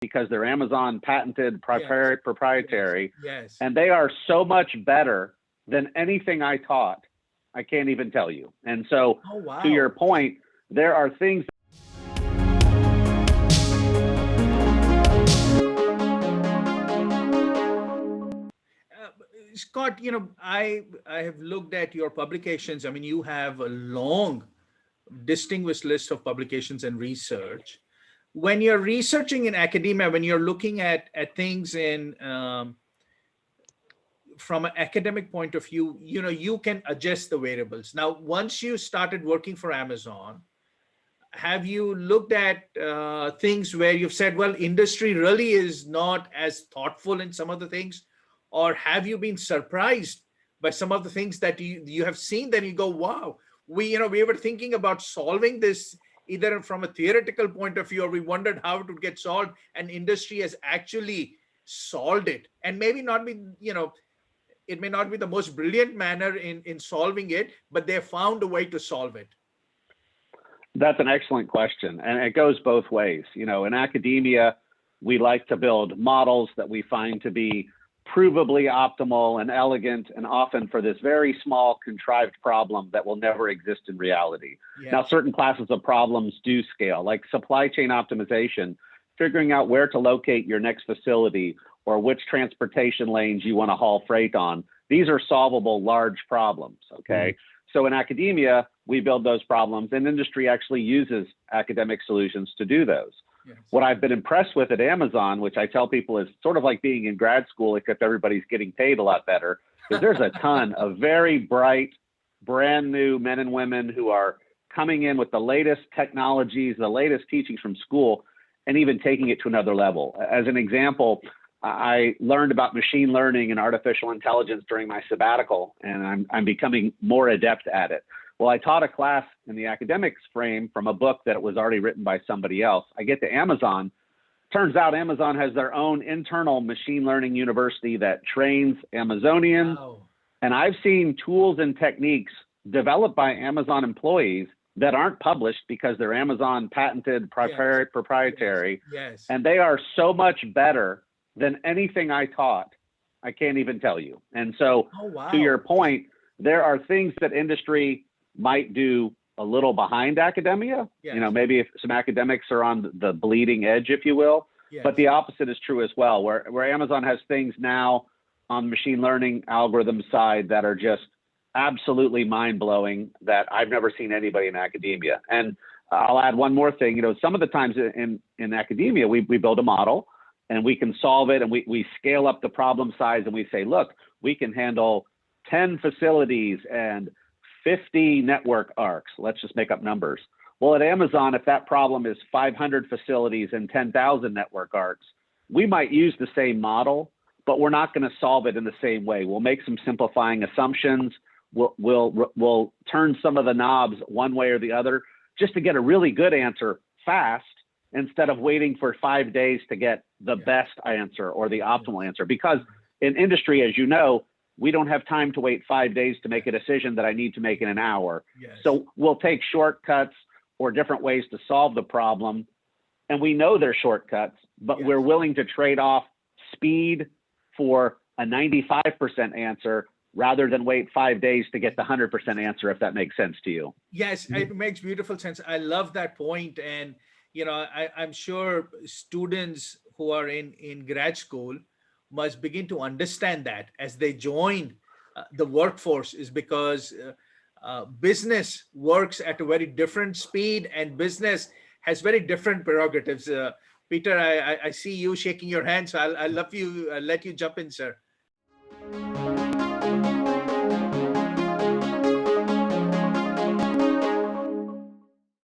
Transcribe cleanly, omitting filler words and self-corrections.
because they're Amazon patented proprietary, Yes. and they are so much better than anything I taught. I can't even tell you. And so, Oh, wow. to your point, there are things. Scott, I have looked at your publications. I mean, you have a long, distinguished list of publications and research. When you're researching in academia, when you're looking at things in from an academic point of view, you can adjust the variables. Now, once you started working for Amazon, have you looked at things where you've said, well, industry really is not as thoughtful in some of the things, or have you been surprised by some of the things that you have seen, then you go, wow, we were thinking about solving this either from a theoretical point of view, or we wondered how it would get solved, and industry has actually solved it, and maybe not be, it may not be the most brilliant manner in solving it, but they found a way to solve it. That's an excellent question. And it goes both ways. In academia, we like to build models that we find to be provably optimal and elegant, and often for this very small contrived problem that will never exist in reality. Yes. Now, certain classes of problems do scale, like supply chain optimization, figuring out where to locate your next facility or which transportation lanes you want to haul freight on. These are solvable large problems, okay? So in academia, we build those problems, and industry actually uses academic solutions to do those. Yes. What I've been impressed with at Amazon, which I tell people is sort of like being in grad school, except everybody's getting paid a lot better, is there's a ton of very bright, brand new men and women who are coming in with the latest technologies, the latest teachings from school, and even taking it to another level. As an example, I learned about machine learning and artificial intelligence during my sabbatical, and I'm becoming more adept at it. Well, I taught a class in the academics frame from a book that was already written by somebody else. I get to Amazon. Turns out Amazon has their own internal machine learning university that trains Amazonians. Wow. And I've seen tools and techniques developed by Amazon employees that aren't published because they're Amazon patented proprietary. Yes. And they are so much better than anything I taught. I can't even tell you. And so, Oh, wow. to your point, there are things that industry might do a little behind academia. Yes. Maybe if some academics are on the bleeding edge, if you will. Yes. But the opposite is true as well, where Amazon has things now on the machine learning algorithm side that are just absolutely mind-blowing that I've never seen anybody in academia. And I'll add one more thing. Some of the times in academia, we build a model and we can solve it, and we scale up the problem size, and we say, look, we can handle 10 facilities and 50 network arcs. Let's just make up numbers. Well, at Amazon, if that problem is 500 facilities and 10,000 network arcs, we might use the same model, but we're not going to solve it in the same way. We'll make some simplifying assumptions. We'll turn some of the knobs one way or the other just to get a really good answer fast, instead of waiting for 5 days to get the best answer or the optimal answer. Because in industry, as you know, we don't have time to wait 5 days to make a decision that I need to make in an hour. Yes. So we'll take shortcuts or different ways to solve the problem. And we know they're shortcuts, but we're willing to trade off speed for a 95% answer rather than wait 5 days to get the 100% answer, if that makes sense to you. Yes, it makes beautiful sense. I love that point. And, I'm sure students who are in grad school must begin to understand that as they join the workforce, is because business works at a very different speed, and business has very different prerogatives. Peter, I see you shaking your hand, so I'll let you jump in, sir.